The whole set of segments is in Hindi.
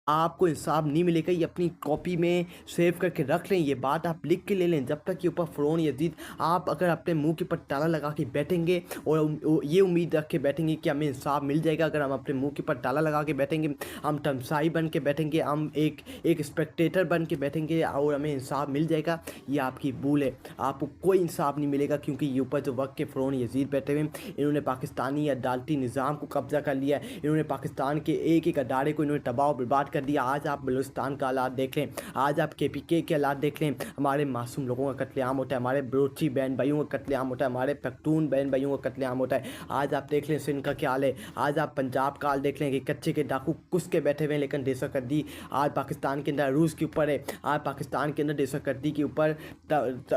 आपको इंसाफ नहीं मिलेगा। ये अपनी कॉपी में सेव करके रख लें, ये बात आप लिख के ले लें। जब तक ये ऊपर फ़िरौन यज़ीद आप अगर अपने मुंह के ऊपर ताला लगा के बैठेंगे और ये उम्मीद रख के बैठेंगे कि हमें इंसाफ मिल जाएगा, अगर हम अपने मुंह के ऊपर ताला लगा के बैठेंगे, हम तमसाई बन के बैठेंगे, हम एक स्पेक्टेटर बन के बैठेंगे और हमें इंसाफ मिल जाएगा, ये आपकी भूल है। आपको कोई इंसाफ नहीं मिलेगा, क्योंकि ये ऊपर जो वक्त के फ़िरौन यज़ीद बैठे हुए हैं, इन्होंने पाकिस्तानी अदालती निज़ाम को कब्ज़ा कर लिया है। इन्होंने पाकिस्तान के एक एक अदारे को इन्होंने तबाह बर्बाद कर दिया। आज आप बलूचिस्तान का हालात देख लें, आज आप KPK के हालात देख लें, हमारे मासूम लोगों का कत्लेआम होता है, हमारे बलोची बहन भाइयों का कत्लेआम होता है, हमारे पख्तून बहन भाइयों का कत्लेआम होता है। आज आप देख लें सिंध का क्या हाल है, आज आप पंजाब का हाल देख लें कि कच्चे के डाकू कुस के बैठे हुए हैं, लेकिन दहशतगर्दी आज पाकिस्तान के अंदर रूस के ऊपर है। आज पाकिस्तान के अंदर दहशतगर्दी के ऊपर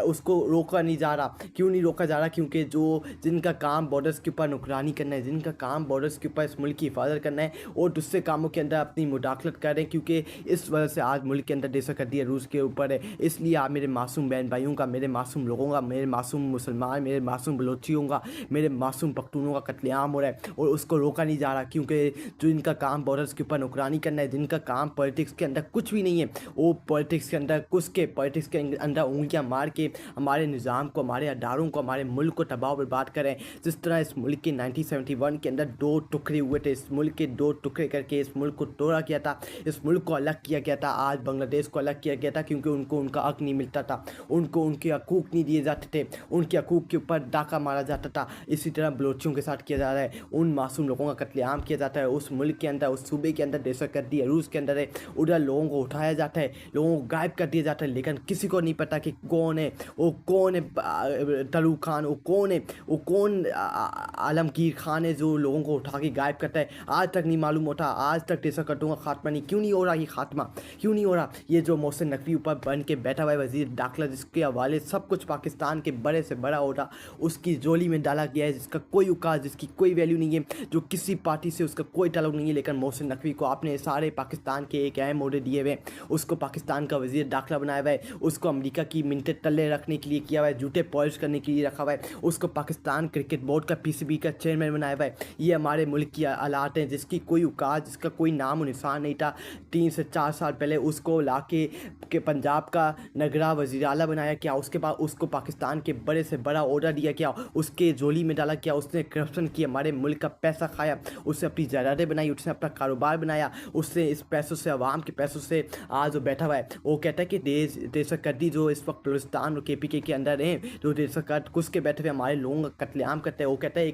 उसको रोका नहीं जा रहा। क्यों नहीं रोका जा रहा? क्योंकि जिनका काम बॉर्डर्स के ऊपर नुकरानी करना है, जिनका काम बॉर्डर्स के ऊपर इस मुल्क की हिफाजत करना है, और दूसरे कामों के अंदर अपनी मुदाखलत कर रहे हैं, क्योंकि इस वजह से आज मुल्क के अंदर दहशतगर्दी रूस के ऊपर है। इसलिए आप मेरे मासूम बहन भाइयों का, मेरे मासूम लोगों का, मेरे मासूम मुसलमान, मेरे मासूम बलोचियों का, मेरे मासूम पख्तूनों का कत्लेआम हो रहा है और उसको रोका नहीं जा रहा। क्योंकि जो इनका काम बॉर्डर्स के ऊपर नुकरानी करना है, जिनका काम पॉलिटिक्स के अंदर कुछ भी नहीं है, वो पॉलिटिक्स के अंदर घुस के, पॉलिटिक्स के अंदर उंगलियां मार के हमारे निज़ाम को, हमारे अदारों को, हमारे मुल्क को तबाह बर्बाद करें। जिस तरह इस मुल्क के 1971 के अंदर 2 टुकड़े हुए थे, इस मुल्क के 2 टुकड़े करके इस मुल्क को तोड़ा किया था, इस मुल्क को अलग किया गया था। आज बांग्लादेश को अलग किया गया था क्योंकि उनको उनका हक नहीं मिलता था, उनको उनके हकूक़ नहीं दिए जाते थे, उनके हकूक़ के ऊपर डाका मारा जाता था। इसी तरह बलोचियों के साथ किया जा रहा है, उन मासूम लोगों का कत्लेआम किया जाता है। उस मुल्क के अंदर, उस सूबे के अंदर दहशतगर्दी रूस के अंदर है, उधर लोगों को उठाया जाता है, लोगों को गायब कर दिया जाता है, लेकिन किसी को नहीं पता कि कौन है वो, कौन है तलू खान, वो कौन है, वो कौन आलमगीर खान है जो लोगों को उठा के गायब करता है। आज तक नहीं मालूम होता, आज तक दहशतगर्दों का खात्मा नहीं। क्यों नहीं हो रहा ये खात्मा? क्यों नहीं हो रहा? ये जो मोहसिन नकवी ऊपर बन के बैठा हुआ है वजीर दाखिला, जिसके हवाले सब कुछ पाकिस्तान के बड़े से बड़ा ओहदा उसकी जोली में डाला गया है, जिसका कोई उकाज, जिसकी कोई वैल्यू नहीं है, जो किसी पार्टी से उसका कोई ताल्लुक नहीं है, लेकिन मोहसिन नकवी को आपने सारे पाकिस्तान के एक अहम ओहदे दिए हुए, उसको पाकिस्तान का वजीर दाखिला बनाया हुआ है, उसको अमेरिका की मिनटें तले रखने के लिए किया हुआ है, जूते पॉलिश करने के लिए रखा हुआ है, उसको पाकिस्तान क्रिकेट बोर्ड का PCB का चेयरमैन बनाया हुआ है। ये हमारे मुल्क की हालात हैं, जिसकी कोई उकाज, जिसका कोई नाम और निशान नहीं था। 3 से 4 साल पहले उसको ला के पंजाब का नगरा वज़ीर आला बनाया क्या, उसके बाद उसको पाकिस्तान के बड़े से बड़ा ऑर्डर दिया क्या, उसके जोली में डाला क्या, उसने करप्शन किया, हमारे मुल्क का पैसा खाया, उससे अपनी जायदादें बनाई, उसने अपना कारोबार बनाया, उससे इस पैसों से, अवाम के पैसों से आज वो बैठा हुआ है। वो कहता है कि दहशतगर्दी जो इस वक्त बलूचिस्तान और KPK के अंदर हैं, जो दहशतगर्द घुस के बैठे हुए हमारे लोगों का कत्लेआम करते हैं, वो कहता है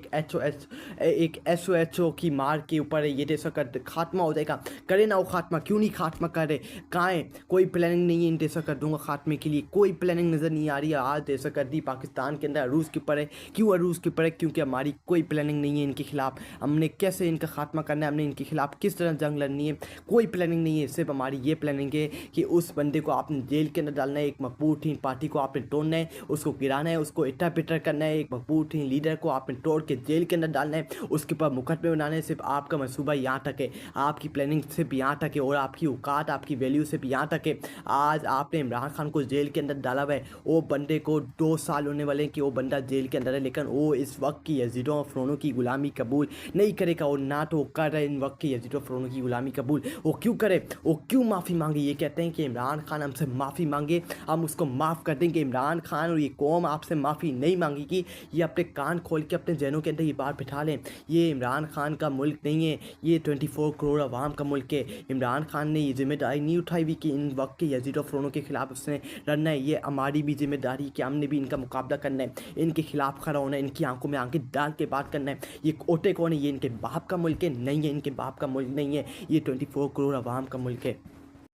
एक SOHO की मार के ऊपर ये दहशतगर्द खात्मा हो जाएगा। करे ना वो खात्मा, क्यों नहीं खात्मा करे? कहाँ है? कोई प्लानिंग नहीं है इन दहशतगर्दों का खात्मे के लिए, कोई प्लानिंग नज़र नहीं आ रही है। आज दहशतगर्दी पाकिस्तान के अंदर रूस के ऊपर है। क्यों रूस के ऊपर है? क्योंकि हमारी कोई प्लानिंग नहीं है इनके खिलाफ, हमने कैसे इनका खात्मा करना है, हमने इनके खिलाफ किस तरह जंग लड़नी है, कोई प्लानिंग नहीं है। सिर्फ हमारी ये प्लानिंग है कि उस बंदे को आपने जेल के अंदर डालना है, एक मकबूल पार्टी को आपने तोड़ना है, उसको गिराना है, उसको इट्टा पिटर करना है, एक मकबूल लीडर को आपने तोड़ के जेल के अंदर डालना है, उसके ऊपर मुकदमे बनाने है। सिर्फ आपका मनसूबा यहाँ तक है, आपकी प्लानिंग सिर्फ यहाँ तक है, और आपकी औकात, आपकी वैल्यू सिर्फ यहाँ तक है। आज आपने इमरान खान को जेल के अंदर डाला हुआ है, वो बंदे को 2 साल होने वाले हैं कि वो बंदा जेल के अंदर है, लेकिन वो इस वक्त की यजीदों और फ़िरौनों की गुलामी कबूल नहीं करेगा। और ना तो वो कर रहे इन वक्त की यजीदों फ़िरौनों की गुलामी कबूल। वो क्यों करे? वो क्यों माफ़ी मांगे? ये कहते हैं कि इमरान खान हमसे माफ़ी मांगे, हम उसको माफ़ कर देंगे। इमरान खान और ये कौम आपसे माफ़ी नहीं मांगेगी। ये अपने कान खोल के अपने जहनों के अंदर ये बात बिठा लें, ये इमरान खान का मुल्क नहीं है, ये 24 करोड़ अवाम का मुल्क है। इमरान खान ने ये जिम्मेदारी नहीं उठाई हुई कि इन वक्त के यजीदों फ़िरौनों के खिलाफ उसने लड़ना है। ये हमारी भी जिम्मेदारी है कि हमने भी इनका मुकाबला करना है, इनके खिलाफ खड़ा होना है, इनकी आंखों में आंखें डाल के बात करना है। ये ओटे कौन है? ये इनके बाप का मुल्क है? नहीं है, इनके बाप का मुल्क नहीं है, ये 24 करोड़ अवाम का मुल्क है।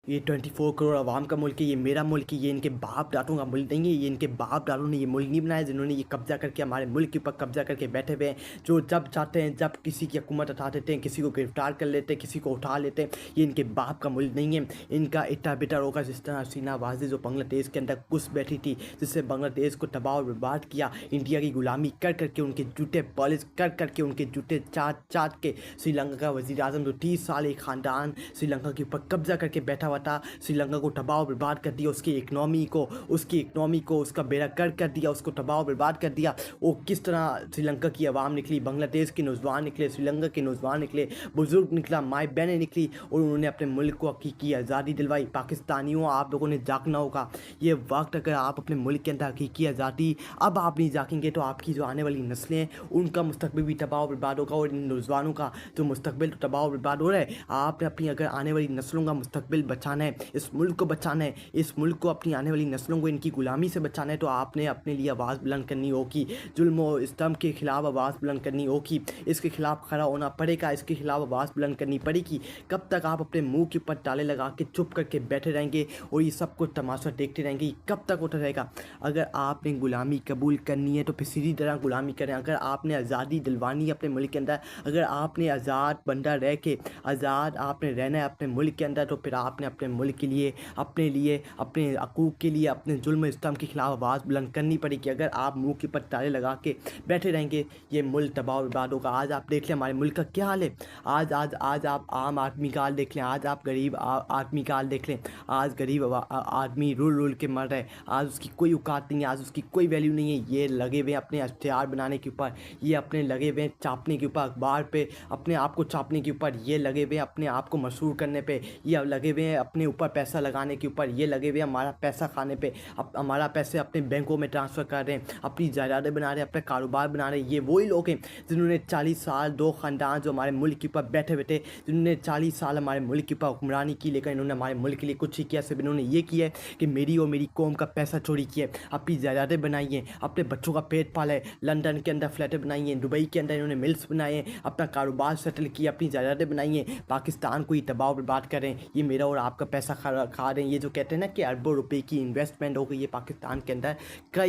ये 24 करोड़ अवाम का मुल्क है, ये मेरा मुल्क है, ये इनके बाप दादों का मुल्क नहीं है। ये इनके बाप दादों ने ये मुल्क नहीं बनाया, जिन्होंने ये कब्जा करके हमारे मुल्क के ऊपर कब्जा करके बैठे हुए हैं, जो जब चाहते हैं जब किसी की हुकूमत उठा देते हैं, किसी को गिरफ्तार कर लेते हैं, किसी को उठा लेते हैं। ये इनके बाप का मुल्क नहीं है। इनका इट्टा बिटर होगा जिस तरह हसीना वाज़ी जो बांग्लादेश के अंदर घुस बैठी थी, जिससे बांग्लादेश को तबाह और बर्बाद किया, इंडिया की गुलामी कर करके, उनके जूते पॉलिश कर करके, उनके जूते चाट चाट के। श्रीलंका का वज़ीर आज़म जो 30 साल एक ख़ानदान श्रीलंका के ऊपर कब्जा करके बैठा हुआ हुआ था, श्रीलंका को तबाह और बर्बाद कर दिया, उसकी इकनॉमी को उसका बेड़ा गर्क कर दिया, उसको तबाह और बर्बाद कर दिया। वो किस तरह श्रीलंका की आवाम निकली, बांग्लादेश के नौजवान निकले, श्रीलंका के नौजवान निकले, बुजुर्ग निकला, माई बहनें निकली और उन्होंने अपने मुल्क को हकीकी आज़ादी दिलवाई। पाकिस्तानियों, आप लोगों ने जागना होगा। ये वक्त अगर आप अपने मुल्क के अंदर हकीकी आज़ादी अब आप नहीं जागेंगे तो आपकी जो आने वाली नस्लें हैं उनका मुस्तकबिल भी तबाह और बर्बाद होगा, और इन नौजवानों का जो मुस्तकबिल तो तबाह और बर्बाद हो रहा है। आपने अपनी अगर आने वाली नस्लों का मुस्तकबिल बचाना है, इस मुल्क को बचाना है, इस मुल्क को अपनी आने वाली नस्लों को इनकी गुलामी से बचाना है, तो आपने अपने लिए आवाज़ बुलंद करनी होगी। जुल्म और सितम के खिलाफ आवाज़ बुलंद करनी होगी, इसके खिलाफ खड़ा होना पड़ेगा, इसके खिलाफ आवाज़ बुलंद करनी पड़ेगी। कब तक आप अपने मुंह के ऊपर ताले लगा के चुप करके बैठे रहेंगे और ये सब कुछ तमाशा देखते रहेंगे? कब तक होता रहेगा? अगर आपने गुलामी कबूल करनी है तो फिर सीधी तरह गुलामी करें। अगर आपने आज़ादी दिलवानी है अपने मुल्क के अंदर, अगर आपने आज़ाद बंदा रह के आज़ाद आपने रहना है अपने मुल्क के अंदर, तो फिर आपने अपने मुल्क के लिए, अपने हकूक़ के लिए, अपने जुल्म सितम के खिलाफ आवाज़ बुलंद करनी पड़ेगी। अगर आप मुंह के ऊपर ताले लगा के बैठे रहेंगे, ये मुल्क तबाह और बर्बाद होगा। आज आप देख लें हमारे मुल्क का क्या हाल है। आज आप आम आदमी का हाल देख लें, आज आप गरीब आदमी का हाल देख लें। आज गरीब आदमी रुल के मर रहा है, आज उसकी कोई औकात नहीं है, आज उसकी कोई वैल्यू नहीं है। ये लगे हुए अपने इश्तेहार बनाने के ऊपर, ये अपने लगे हुए छापने के ऊपर, अखबार पे अपने आप को छापने के ऊपर, ये लगे हुए अपने आप को मशहूर करने पे, ये लगे हुए अपने ऊपर पैसा लगाने के ऊपर, ये लगे हुए हमारा पैसा खाने पे, हमारा पैसे अपने बैंकों में ट्रांसफ़र कर रहे हैं, अपनी जायदादें बना रहे हैं, अपने कारोबार बना रहे हैं। ये वही लोग हैं जिन्होंने 40 साल, 2 ख़ानदान जो हमारे मुल्क के ऊपर बैठे जिन्होंने 40 साल हमारे मुल्क के ऊपर हुक्मरानी की, लेकिन इन्होंने हमारे मुल्क के लिए कुछ ही किया। सिर्फ इन्होंने ये किया है कि मेरी और मेरी कौम का पैसा चोरी किया है, अपनी जायदादें बनाई हैं, अपने बच्चों का पेट पाला है, लंदन के अंदर फ्लैटें बनाई हैं, दुबई के अंदर इन्होंने मिल्स बनाए हैं, अपना कारोबार सेटल किया, अपनी जायदादें बनाई हैं। पाकिस्तान को ही तबाह बर्बाद करें, ये मेरा और आपका पैसा खा रहे हैं। ये जो कहते हैं ना कि अरबों रुपए की इन्वेस्टमेंट हो गई है पाकिस्तान के अंदर, कई